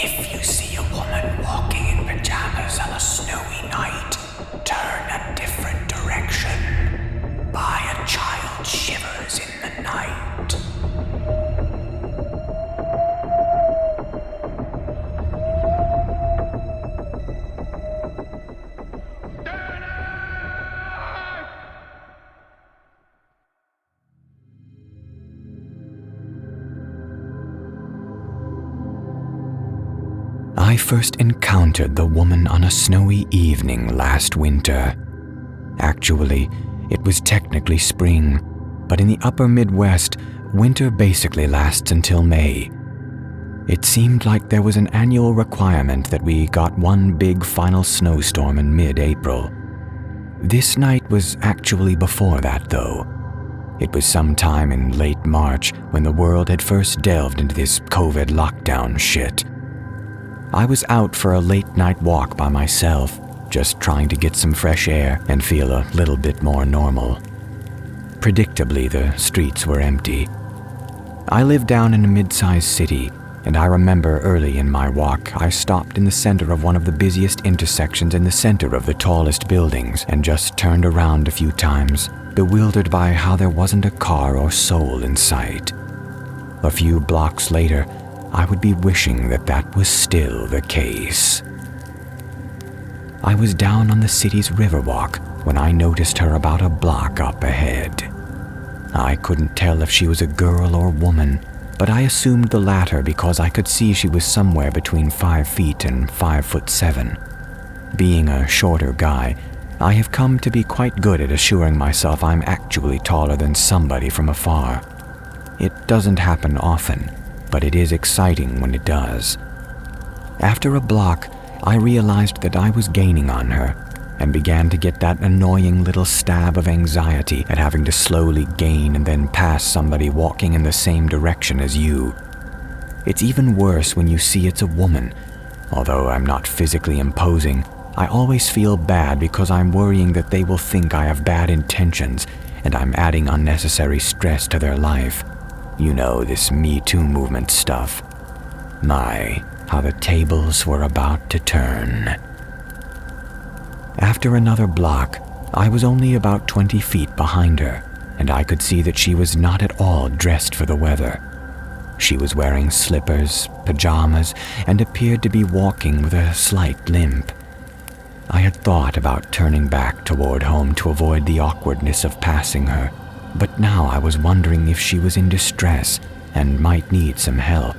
If you see a woman walking in pajamas on a snowy night, turn a different direction. By a child shivers in the night. I first encountered the woman on a snowy evening last winter. Actually, it was technically spring, but in the upper Midwest, winter basically lasts until May. It seemed like there was an annual requirement that we got one big final snowstorm in mid-April. This night was actually before that, though. It was sometime in late March when the world had first delved into this COVID lockdown shit. I was out for a late-night walk by myself, just trying to get some fresh air and feel a little bit more normal. Predictably, the streets were empty. I live down in a mid-sized city, and I remember early in my walk, I stopped in the center of one of the busiest intersections in the center of the tallest buildings and just turned around a few times, bewildered by how there wasn't a car or soul in sight. A few blocks later, I would be wishing that that was still the case. I was down on the city's riverwalk when I noticed her about a block up ahead. I couldn't tell if she was a girl or woman, but I assumed the latter because I could see she was somewhere between 5 feet and 5'7". Being a shorter guy, I have come to be quite good at assuring myself I'm actually taller than somebody from afar. It doesn't happen often, but it is exciting when it does. After a block, I realized that I was gaining on her and began to get that annoying little stab of anxiety at having to slowly gain and then pass somebody walking in the same direction as you. It's even worse when you see it's a woman. Although I'm not physically imposing, I always feel bad because I'm worrying that they will think I have bad intentions and I'm adding unnecessary stress to their life. You know, this Me Too movement stuff. My, how the tables were about to turn. After another block, I was only about 20 feet behind her, and I could see that she was not at all dressed for the weather. She was wearing slippers, pajamas, and appeared to be walking with a slight limp. I had thought about turning back toward home to avoid the awkwardness of passing her, but now I was wondering if she was in distress and might need some help.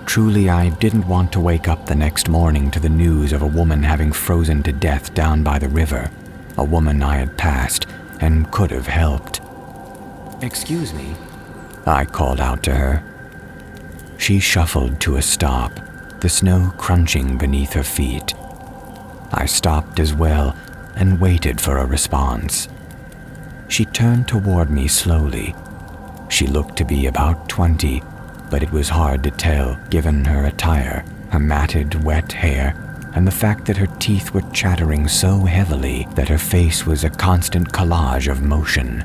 Truly, I didn't want to wake up the next morning to the news of a woman having frozen to death down by the river, a woman I had passed and could have helped. "Excuse me," I called out to her. She shuffled to a stop, the snow crunching beneath her feet. I stopped as well and waited for a response. She turned toward me slowly. She looked to be about 20, but it was hard to tell given her attire, her matted, wet hair, and the fact that her teeth were chattering so heavily that her face was a constant collage of motion.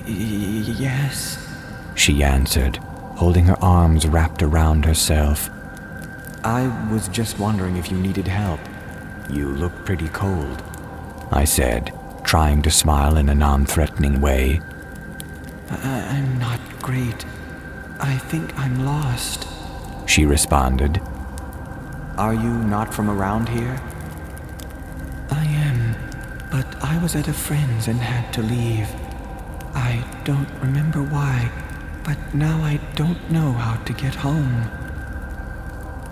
"Yes," she answered, holding her arms wrapped around herself. "I was just wondering if you needed help. You look pretty cold," I said, trying to smile in a non-threatening way. "I'm not great. I think I'm lost," she responded. "Are you not from around here?" "I am, but I was at a friend's and had to leave. I don't remember why, but now I don't know how to get home."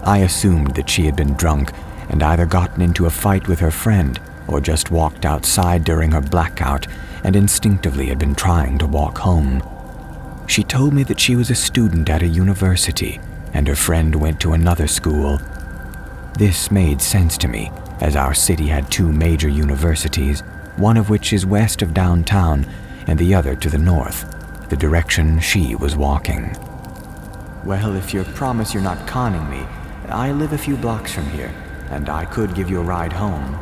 I assumed that she had been drunk and either gotten into a fight with her friend or just walked outside during her blackout and instinctively had been trying to walk home. She told me that she was a student at a university and her friend went to another school. This made sense to me, as our city had 2 major universities, one of which is west of downtown and the other to the north, the direction she was walking. "Well, if you promise you're not conning me, I live a few blocks from here, and I could give you a ride home,"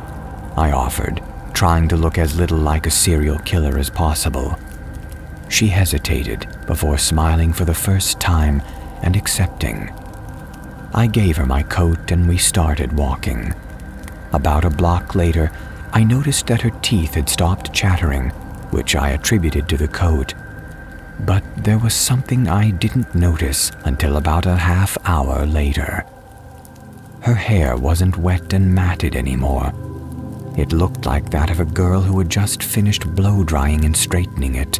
I offered, trying to look as little like a serial killer as possible. She hesitated before smiling for the first time and accepting. I gave her my coat and we started walking. About a block later, I noticed that her teeth had stopped chattering, which I attributed to the coat. But there was something I didn't notice until about a half hour later. Her hair wasn't wet and matted anymore. It looked like that of a girl who had just finished blow-drying and straightening it.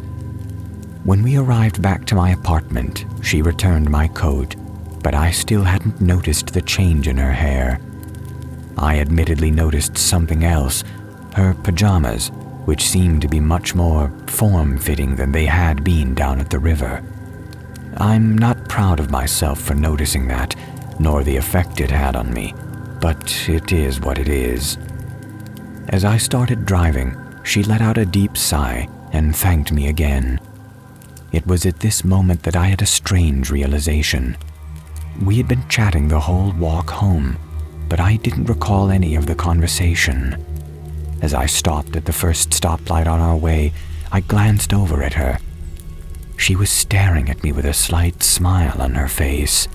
When we arrived back to my apartment, she returned my coat, but I still hadn't noticed the change in her hair. I admittedly noticed something else, her pajamas, which seemed to be much more form-fitting than they had been down at the river. I'm not proud of myself for noticing that, nor the effect it had on me, but it is what it is. As I started driving, she let out a deep sigh and thanked me again. It was at this moment that I had a strange realization. We had been chatting the whole walk home, but I didn't recall any of the conversation. As I stopped at the first stoplight on our way, I glanced over at her. She was staring at me with a slight smile on her face.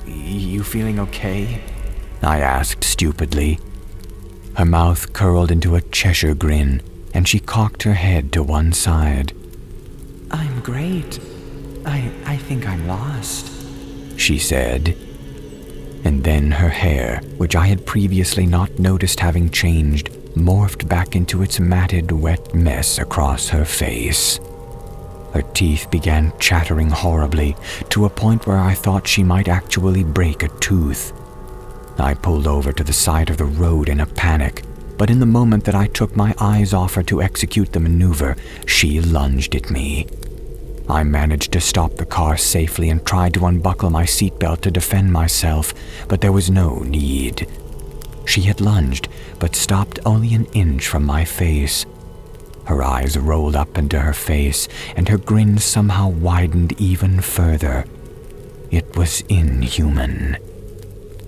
"You feeling okay?" I asked stupidly. Her mouth curled into a Cheshire grin, and she cocked her head to one side. "I'm great. I think I'm lost," she said. And then her hair, which I had previously not noticed having changed, morphed back into its matted, wet mess across her face. Her teeth began chattering horribly, to a point where I thought she might actually break a tooth. I pulled over to the side of the road in a panic, but in the moment that I took my eyes off her to execute the maneuver, she lunged at me. I managed to stop the car safely and tried to unbuckle my seatbelt to defend myself, but there was no need. She had lunged, but stopped only an inch from my face. Her eyes rolled up into her face, and her grin somehow widened even further. It was inhuman.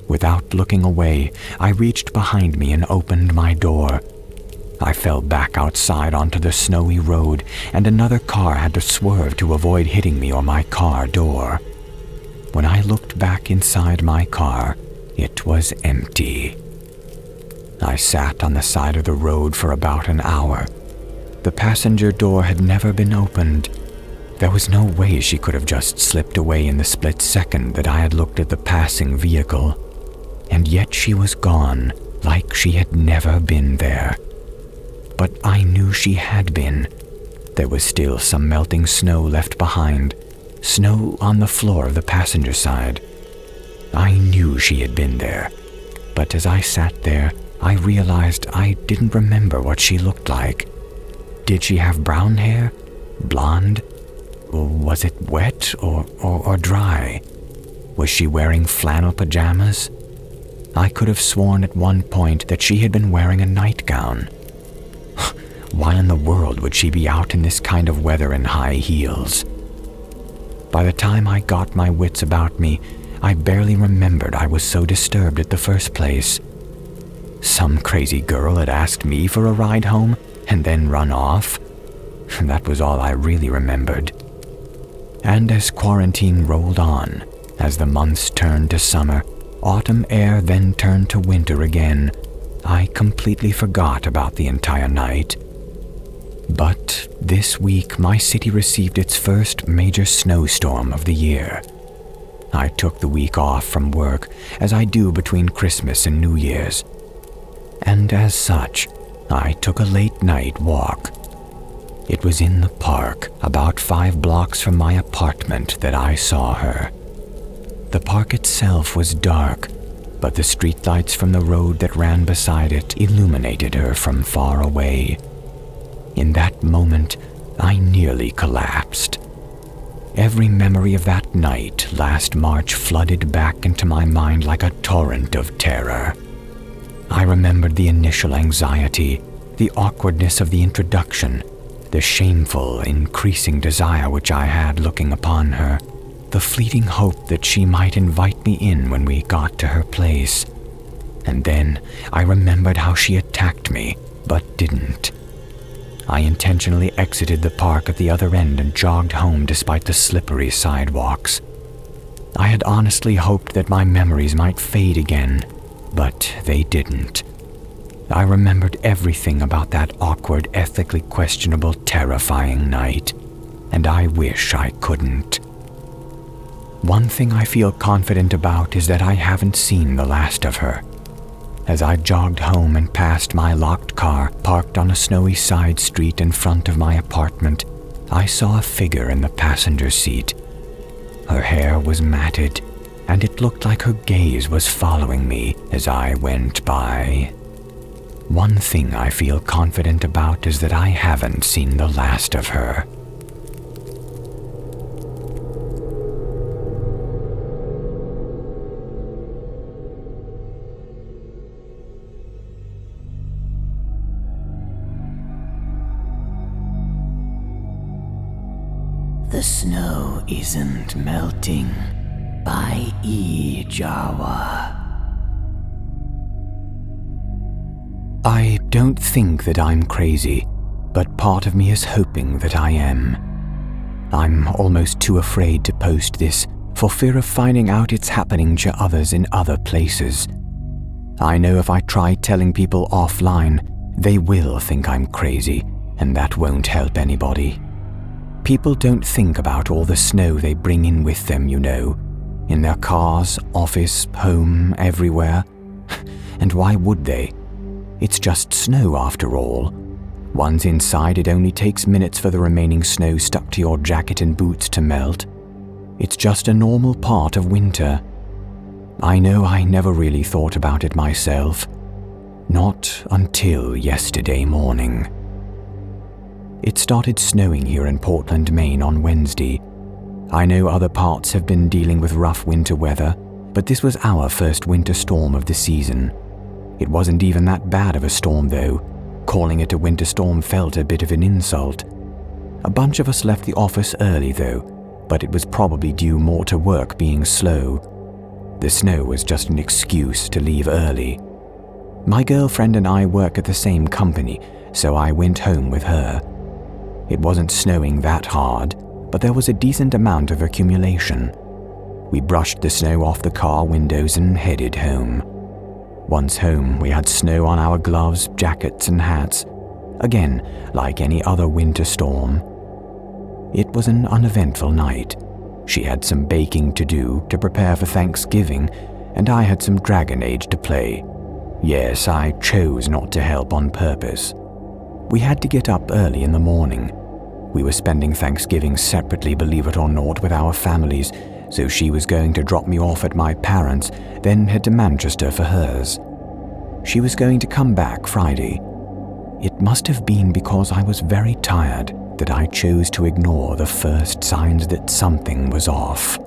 Without looking away, I reached behind me and opened my door. I fell back outside onto the snowy road, and another car had to swerve to avoid hitting me or my car door. When I looked back inside my car, it was empty. I sat on the side of the road for about an hour. The passenger door had never been opened. There was no way she could have just slipped away in the split second that I had looked at the passing vehicle. And yet she was gone, like she had never been there. But I knew she had been. There was still some melting snow left behind, snow on the floor of the passenger side. I knew she had been there, but as I sat there, I realized I didn't remember what she looked like. Did she have brown hair? Blonde? Was it wet or dry? Was she wearing flannel pajamas? I could have sworn at one point that she had been wearing a nightgown. Why in the world would she be out in this kind of weather in high heels? By the time I got my wits about me, I barely remembered I was so disturbed at the first place. Some crazy girl had asked me for a ride home and then run off. That was all I really remembered. And as quarantine rolled on, as the months turned to summer, autumn air then turned to winter again, I completely forgot about the entire night. But this week, my city received its first major snowstorm of the year. I took the week off from work, as I do between Christmas and New Year's. And as such, I took a late-night walk. It was in the park, about 5 blocks from my apartment, that I saw her. The park itself was dark, but the streetlights from the road that ran beside it illuminated her from far away. In that moment, I nearly collapsed. Every memory of that night last March flooded back into my mind like a torrent of terror. I remembered the initial anxiety, the awkwardness of the introduction, the shameful, increasing desire which I had looking upon her, the fleeting hope that she might invite me in when we got to her place. And then I remembered how she attacked me, but didn't. I intentionally exited the park at the other end and jogged home despite the slippery sidewalks. I had honestly hoped that my memories might fade again, but they didn't. I remembered everything about that awkward, ethically questionable, terrifying night, and I wish I couldn't. One thing I feel confident about is that I haven't seen the last of her. As I jogged home and passed my locked car parked on a snowy side street in front of my apartment, I saw a figure in the passenger seat. Her hair was matted, and it looked like her gaze was following me as I went by. One thing I feel confident about is that I haven't seen the last of her. The snow isn't melting by Jawa. I don't think that I'm crazy, but part of me is hoping that I am. I'm almost too afraid to post this for fear of finding out it's happening to others in other places. I know if I try telling people offline, they will think I'm crazy, and that won't help anybody. People don't think about all the snow they bring in with them, you know, in their cars, office, home, everywhere. And why would they? It's just snow after all. Once inside, it only takes minutes for the remaining snow stuck to your jacket and boots to melt. It's just a normal part of winter. I know I never really thought about it myself. Not until yesterday morning. It started snowing here in Portland, Maine on Wednesday. I know other parts have been dealing with rough winter weather, but this was our first winter storm of the season. It wasn't even that bad of a storm though. Calling it a winter storm felt a bit of an insult. A bunch of us left the office early though, but it was probably due more to work being slow. The snow was just an excuse to leave early. My girlfriend and I work at the same company, so I went home with her. It wasn't snowing that hard, but there was a decent amount of accumulation. We brushed the snow off the car windows and headed home. Once home, we had snow on our gloves, jackets, and hats. Again, like any other winter storm. It was an uneventful night. She had some baking to do to prepare for Thanksgiving, and I had some Dragon Age to play. Yes, I chose not to help on purpose. We had to get up early in the morning. We were spending Thanksgiving separately, believe it or not, with our families, so she was going to drop me off at my parents', then head to Manchester for hers. She was going to come back Friday. It must have been because I was very tired that I chose to ignore the first signs that something was off.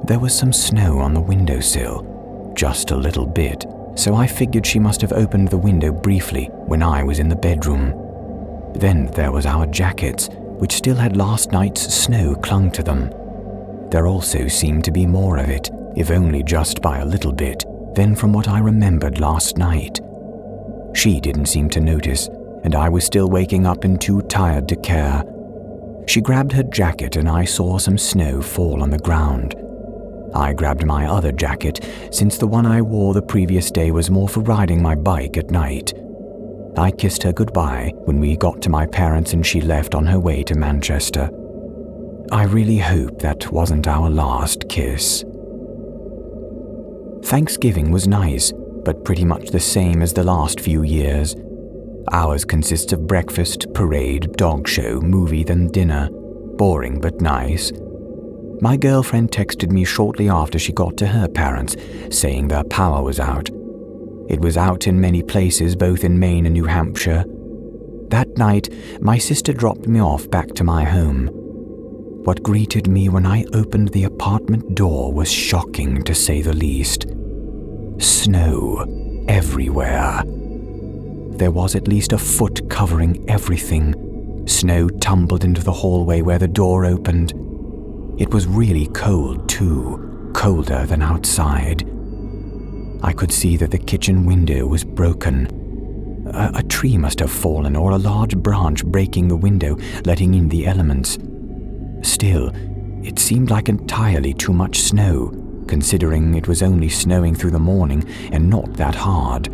There was some snow on the windowsill, just a little bit, so I figured she must have opened the window briefly when I was in the bedroom. Then there was our jackets, which still had last night's snow clung to them. There also seemed to be more of it, if only just by a little bit, than from what I remembered last night. She didn't seem to notice, and I was still waking up and too tired to care. She grabbed her jacket and I saw some snow fall on the ground. I grabbed my other jacket, since the one I wore the previous day was more for riding my bike at night. I kissed her goodbye when we got to my parents and she left on her way to Manchester. I really hope that wasn't our last kiss. Thanksgiving was nice, but pretty much the same as the last few years. Ours consists of breakfast, parade, dog show, movie, then dinner. Boring but nice. My girlfriend texted me shortly after she got to her parents, saying their power was out. It was out in many places, both in Maine and New Hampshire. That night, my sister dropped me off back to my home. What greeted me when I opened the apartment door was shocking, to say the least. Snow everywhere. There was at least a foot covering everything. Snow tumbled into the hallway where the door opened. It was really cold too, colder than outside. I could see that the kitchen window was broken. A tree must have fallen, or a large branch breaking the window, letting in the elements. Still, it seemed like entirely too much snow, considering it was only snowing through the morning and not that hard.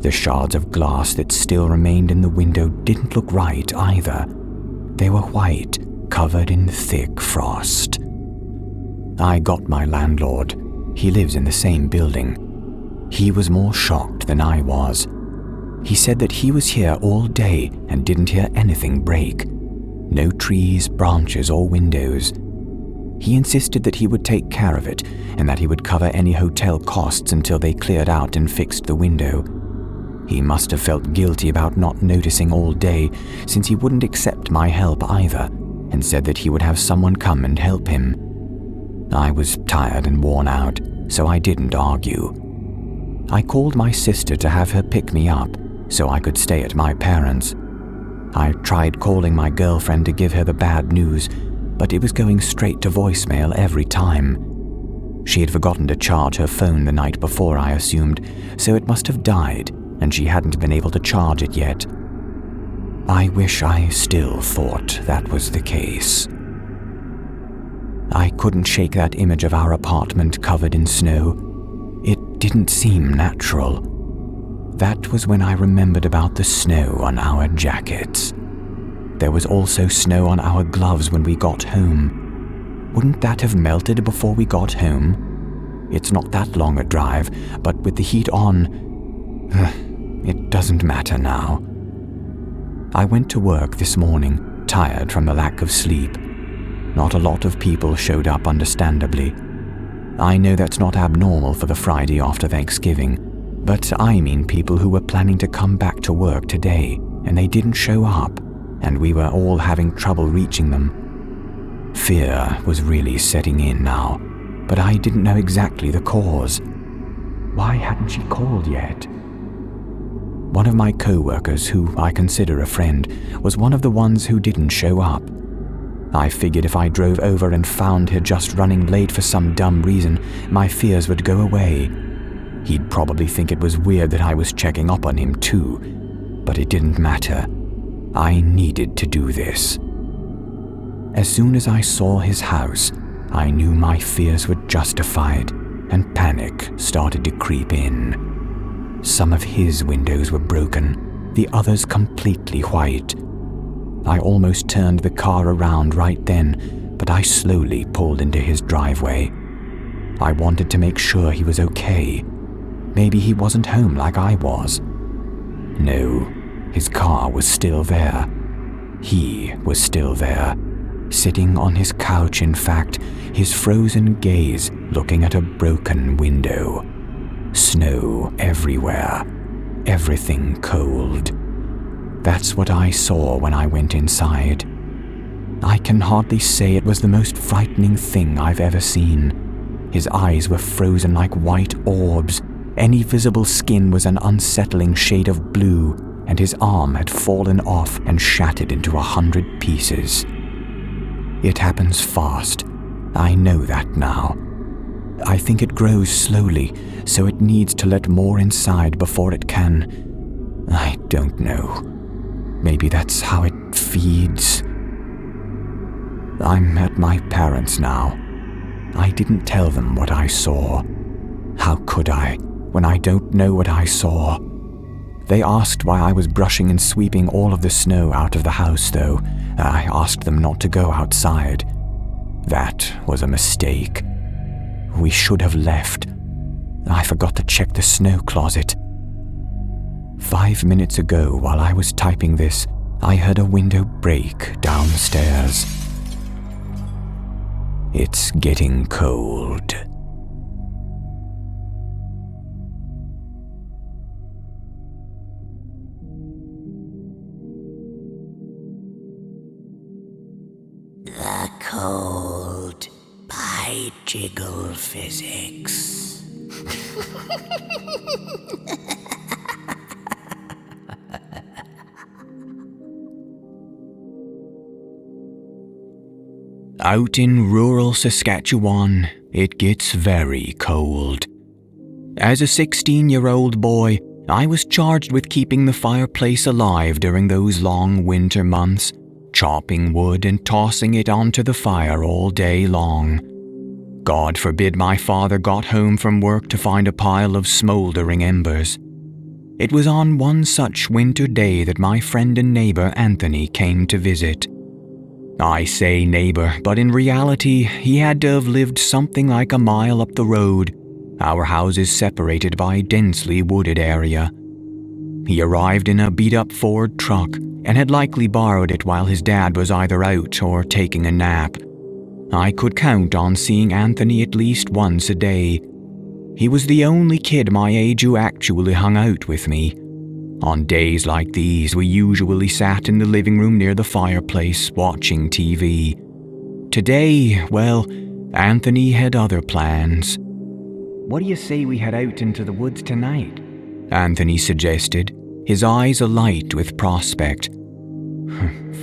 The shards of glass that still remained in the window didn't look right either. They were white, covered in thick frost. I got my landlord. He lives in the same building. He was more shocked than I was. He said that he was here all day and didn't hear anything break. No trees, branches, or windows. He insisted that he would take care of it and that he would cover any hotel costs until they cleared out and fixed the window. He must have felt guilty about not noticing all day, since he wouldn't accept my help either, and said that he would have someone come and help him. I was tired and worn out, so I didn't argue. I called my sister to have her pick me up, so I could stay at my parents'. I tried calling my girlfriend to give her the bad news, but it was going straight to voicemail every time. She had forgotten to charge her phone the night before, I assumed, so it must have died, and she hadn't been able to charge it yet. I wish I still thought that was the case. I couldn't shake that image of our apartment covered in snow. It didn't seem natural. That was when I remembered about the snow on our jackets. There was also snow on our gloves when we got home. Wouldn't that have melted before we got home? It's not that long a drive, but with the heat on, it doesn't matter now. I went to work this morning, tired from the lack of sleep. Not a lot of people showed up, understandably. I know that's not abnormal for the Friday after Thanksgiving, but I mean people who were planning to come back to work today, and they didn't show up, and we were all having trouble reaching them. Fear was really setting in now, but I didn't know exactly the cause. Why hadn't she called yet? One of my co-workers, who I consider a friend, was one of the ones who didn't show up. I figured if I drove over and found her just running late for some dumb reason, my fears would go away. He'd probably think it was weird that I was checking up on him too, but it didn't matter. I needed to do this. As soon as I saw his house, I knew my fears were justified, and panic started to creep in. Some of his windows were broken, the others completely white. I almost turned the car around right then, but I slowly pulled into his driveway. I wanted to make sure he was okay. Maybe he wasn't home like I was. No, his car was still there. He was still there, sitting on his couch, in fact, his frozen gaze looking at a broken window. Snow everywhere, everything cold. That's what I saw when I went inside. I can hardly say it was the most frightening thing I've ever seen. His eyes were frozen like white orbs. Any visible skin was an unsettling shade of blue, and his arm had fallen off and shattered into 100 pieces. It happens fast. I know that now. I think it grows slowly, so it needs to let more inside before it can. I don't know. Maybe that's how it feeds. I'm at my parents' now. I didn't tell them what I saw. How could I, when I don't know what I saw? They asked why I was brushing and sweeping all of the snow out of the house, though. I asked them not to go outside. That was a mistake. We should have left. I forgot to check the snow closet. 5 minutes ago, while I was typing this, I heard a window break downstairs. It's getting cold. The Cold by Jiggle Physics. Out in rural Saskatchewan, it gets very cold. As a 16-year-old boy, I was charged with keeping the fireplace alive during those long winter months, chopping wood and tossing it onto the fire all day long. God forbid my father got home from work to find a pile of smoldering embers. It was on one such winter day that my friend and neighbor Anthony came to visit. I say neighbor, but in reality, he had to have lived something like a mile up the road, our houses separated by a densely wooded area. He arrived in a beat-up Ford truck and had likely borrowed it while his dad was either out or taking a nap. I could count on seeing Anthony at least once a day. He was the only kid my age who actually hung out with me. On days like these, we usually sat in the living room near the fireplace watching TV. Today, well, Anthony had other plans. "What do you say we head out into the woods tonight?" Anthony suggested, his eyes alight with prospect.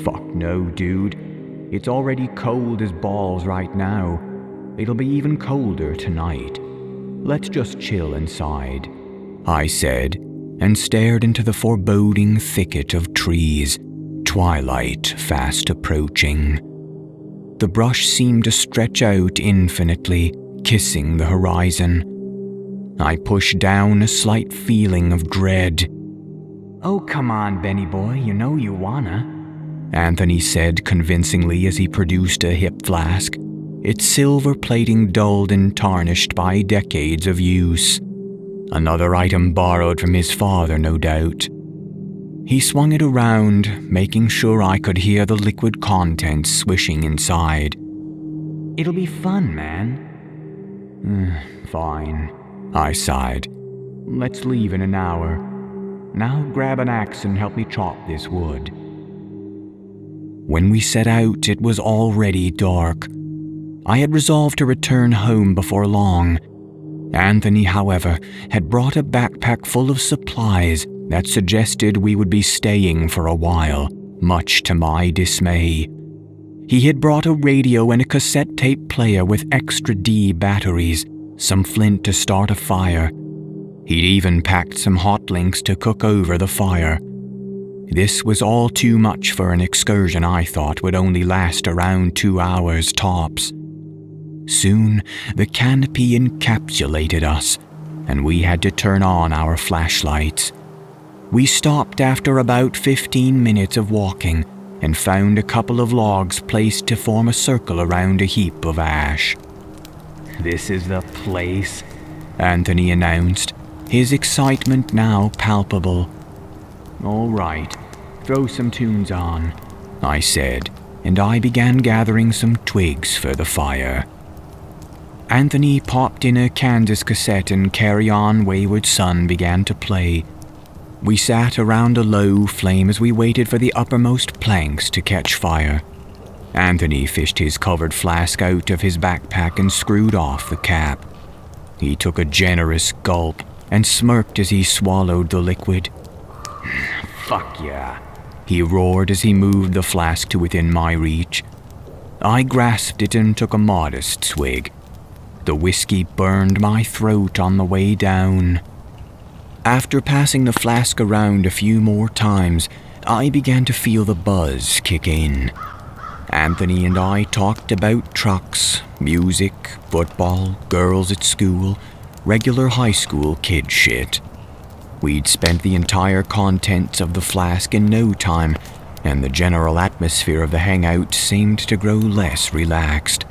"Fuck no, dude. It's already cold as balls right now. It'll be even colder tonight. Let's just chill inside," I said, and stared into the foreboding thicket of trees, twilight fast approaching. The brush seemed to stretch out infinitely, kissing the horizon. I pushed down a slight feeling of dread. "Oh, come on, Benny boy, you know you wanna," Anthony said convincingly as he produced a hip flask, its silver plating dulled and tarnished by decades of use. Another item borrowed from his father, no doubt. He swung it around, making sure I could hear the liquid contents swishing inside. "It'll be fun, man." Fine, I sighed. "Let's leave in an hour. Now grab an axe and help me chop this wood." When we set out, it was already dark. I had resolved to return home before long. Anthony, however, had brought a backpack full of supplies that suggested we would be staying for a while, much to my dismay. He had brought a radio and a cassette tape player with extra D batteries, some flint to start a fire. He'd even packed some hot links to cook over the fire. This was all too much for an excursion I thought would only last around 2 hours tops. Soon, the canopy encapsulated us, and we had to turn on our flashlights. We stopped after about 15 minutes of walking and found a couple of logs placed to form a circle around a heap of ash. "This is the place," Anthony announced, his excitement now palpable. "All right, throw some tunes on," I said, and I began gathering some twigs for the fire. Anthony popped in a Kansas cassette and Carry On Wayward Son began to play. We sat around a low flame as we waited for the uppermost planks to catch fire. Anthony fished his covered flask out of his backpack and screwed off the cap. He took a generous gulp and smirked as he swallowed the liquid. "Fuck yeah," he roared as he moved the flask to within my reach. I grasped it and took a modest swig. The whiskey burned my throat on the way down. After passing the flask around a few more times, I began to feel the buzz kick in. Anthony and I talked about trucks, music, football, girls at school, regular high school kid shit. We'd spent the entire contents of the flask in no time, and the general atmosphere of the hangout seemed to grow less relaxed.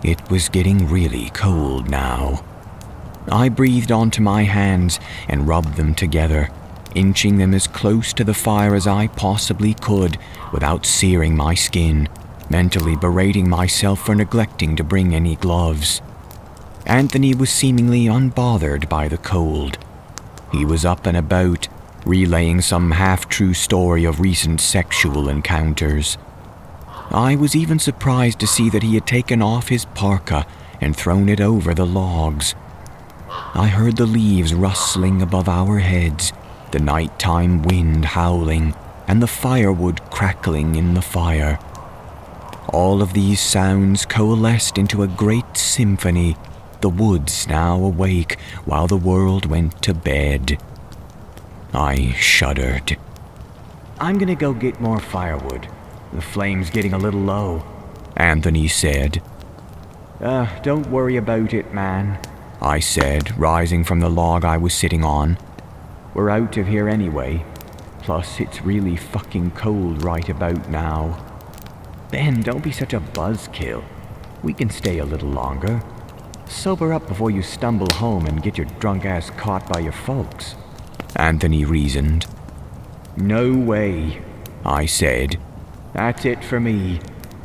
It was getting really cold now. I breathed onto my hands and rubbed them together, inching them as close to the fire as I possibly could without searing my skin, mentally berating myself for neglecting to bring any gloves. Anthony was seemingly unbothered by the cold. He was up and about, relaying some half-true story of recent sexual encounters. I was even surprised to see that he had taken off his parka and thrown it over the logs. I heard the leaves rustling above our heads, the nighttime wind howling, and the firewood crackling in the fire. All of these sounds coalesced into a great symphony, the woods now awake while the world went to bed. I shuddered. I'm gonna go get more firewood. The flame's getting a little low, Anthony said. Don't worry about it, man, I said, rising from the log I was sitting on. We're out of here anyway. Plus, it's really fucking cold right about now. Ben, don't be such a buzzkill. We can stay a little longer. Sober up before you stumble home and get your drunk ass caught by your folks, Anthony reasoned. No way, I said. That's it for me.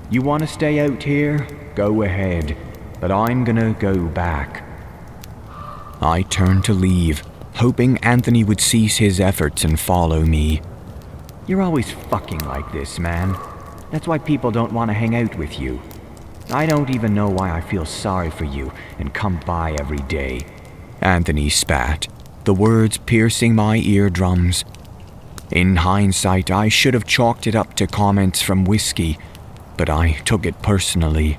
You want to stay out here? Go ahead. But I'm gonna go back. I turned to leave, hoping Anthony would cease his efforts and follow me. You're always fucking like this, man. That's why people don't want to hang out with you. I don't even know why I feel sorry for you and come by every day. Anthony spat, the words piercing my eardrums. In hindsight, I should have chalked it up to comments from whiskey, but I took it personally.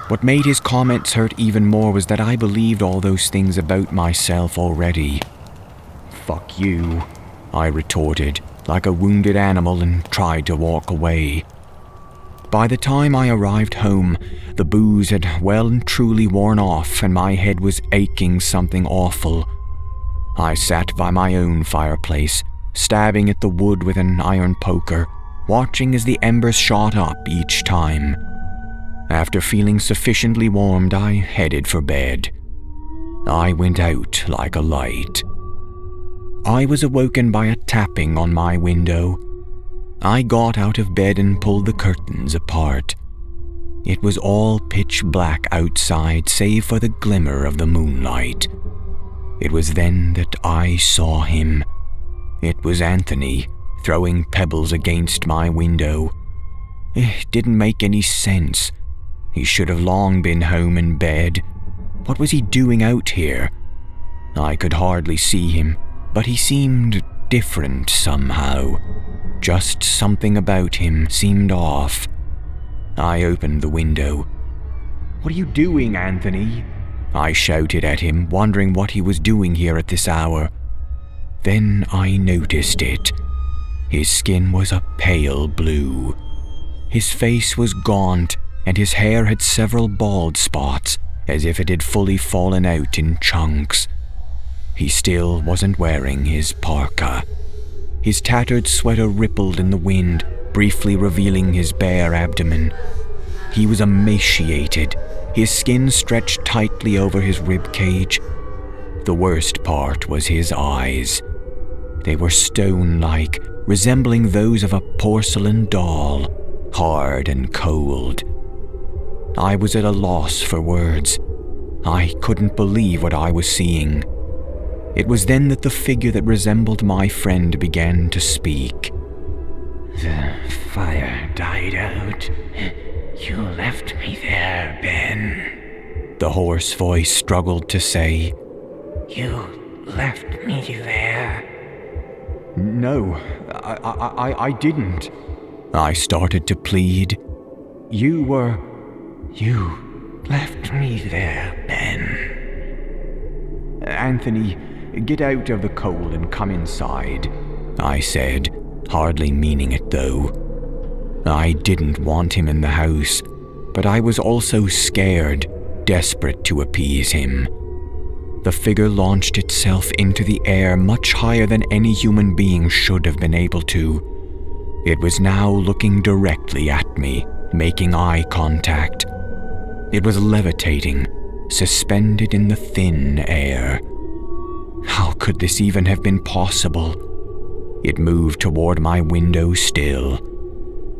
What made his comments hurt even more was that I believed all those things about myself already. Fuck you, I retorted, like a wounded animal, and tried to walk away. By the time I arrived home, the booze had well and truly worn off and my head was aching something awful. I sat by my own fireplace, stabbing at the wood with an iron poker, watching as the embers shot up each time. After feeling sufficiently warmed, I headed for bed. I went out like a light. I was awoken by a tapping on my window. I got out of bed and pulled the curtains apart. It was all pitch black outside save for the glimmer of the moonlight. It was then that I saw him. It was Anthony, throwing pebbles against my window. It didn't make any sense. He should have long been home in bed. What was he doing out here? I could hardly see him, but he seemed different somehow. Just something about him seemed off. I opened the window. What are you doing, Anthony? I shouted at him, wondering what he was doing here at this hour. Then I noticed it. His skin was a pale blue. His face was gaunt, and his hair had several bald spots, as if it had fully fallen out in chunks. He still wasn't wearing his parka. His tattered sweater rippled in the wind, briefly revealing his bare abdomen. He was emaciated, his skin stretched tightly over his rib cage. The worst part was his eyes. They were stone-like, resembling those of a porcelain doll, hard and cold. I was at a loss for words. I couldn't believe what I was seeing. It was then that the figure that resembled my friend began to speak. The fire died out. You left me there, Ben. The hoarse voice struggled to say. You left me there. No, I didn't. I started to plead. You left me there, Ben. Anthony, get out of the cold and come inside, I said, hardly meaning it though. I didn't want him in the house, but I was also scared, desperate to appease him. The figure launched itself into the air much higher than any human being should have been able to. It was now looking directly at me, making eye contact. It was levitating, suspended in the thin air. How could this even have been possible? It moved toward my window still.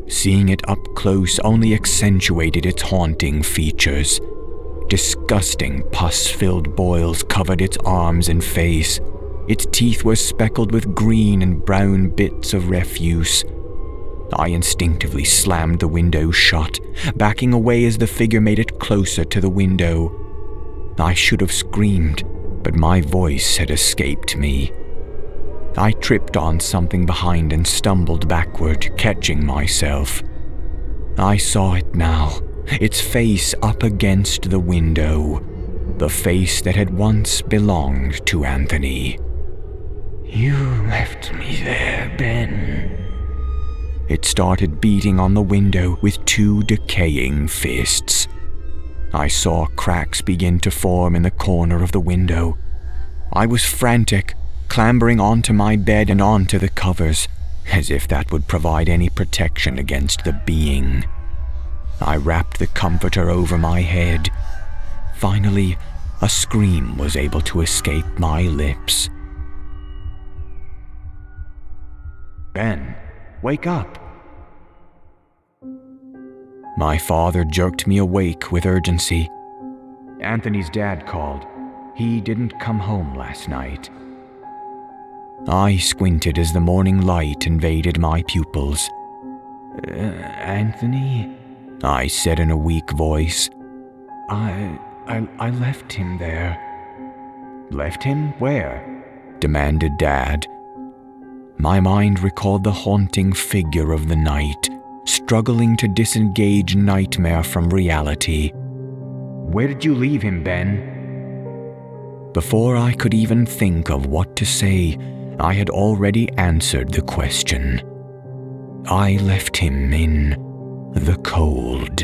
Seeing it up close only accentuated its haunting features. Disgusting pus-filled boils covered its arms and face. Its teeth were speckled with green and brown bits of refuse. I instinctively slammed the window shut, backing away as the figure made it closer to the window. I should have screamed, but my voice had escaped me. I tripped on something behind and stumbled backward, catching myself. I saw it now, its face up against the window, the face that had once belonged to Anthony. You left me there, Ben. It started beating on the window with 2 decaying fists. I saw cracks begin to form in the corner of the window. I was frantic, clambering onto my bed and onto the covers, as if that would provide any protection against the being. I wrapped the comforter over my head. Finally, a scream was able to escape my lips. Ben, wake up. My father jerked me awake with urgency. Anthony's dad called. He didn't come home last night. I squinted as the morning light invaded my pupils. Anthony? I said in a weak voice. I left him there. Left him where? Demanded Dad. My mind recalled the haunting figure of the night, struggling to disengage nightmare from reality. Where did you leave him, Ben? Before I could even think of what to say, I had already answered the question. I left him in the cold.